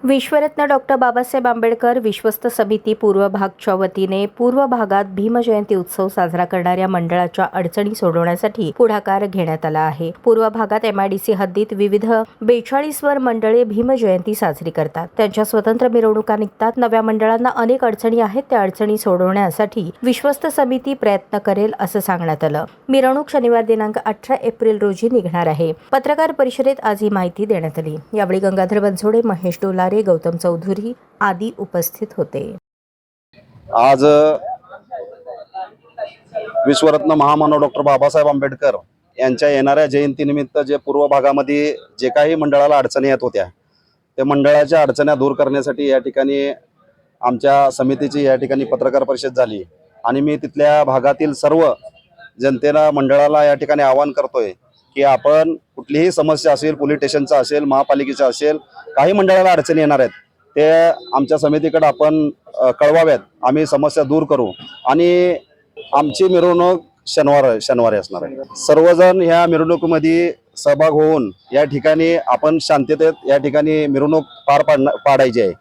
विश्वरत्न doctor Babasaheb Ambedkar विश्वस्त समिती पूर्व भागच्या वतीने पूर्व भागात भीमजयंती उत्सव साजरा करणाऱ्या मंडळाच्या अडचणी सोडवण्यासाठी पुढाकार घेण्यात आला आहे। पूर्व भागात MIDC हद्दीत विविध 42 वर मंडळे भीमजयंती साजरी करतात। त्यांच्या स्वतंत्र मिरवणुका निघतात। नव्या मंडळांना अनेक अडचणी आहेत, त्या अडचणी सोडवण्यासाठी विश्वस्त समिती प्रयत्न करेल असं सांगण्यात आलं। मिरवणूक शनिवार दिनांक 18 एप्रिल रोजी निघणार आहे। पत्रकार परिषदेत आज ही माहिती देण्यात आली। यावेळी गंगाधर बनसोडे, महेश डोलारे, गौतम चौधरी आदी उपस्थित होते। आज विश्वरत्न महामानव डॉक्टर बाबासाहेब आंबेडकर यांच्या येणाऱ्या जयंतीनिमित्त जे पूर्व भागामध्ये जे काही मंडळाला अडचणी येत होत्या, त्या मंडळाच्या अडचणी दूर करण्यासाठी या ठिकाणी आमच्या समितीची या ठिकाणी पत्रकार परिषद झाली आणि मी तिथल्या भागातील सर्व जनतेला, मंडळाला या ठिकाणी आवाहन करतोय की आपण कुठलीही समस्या असेल, पोलीस स्टेशनचा असेल, महापालिकेचा असेल, काही मंडळाला अडचणी येणार आहेत, ते आमच्या समितीकडे आपण कळवाव्यात। आम्ही समस्या दूर करू आणि आमची मिरवणूक शनिवारी असणार आहे। सर्वजण ह्या मिरवणुकीमध्ये सहभाग होऊन या ठिकाणी आपण शांततेत या ठिकाणी मिरवणूक पाडायची आहे।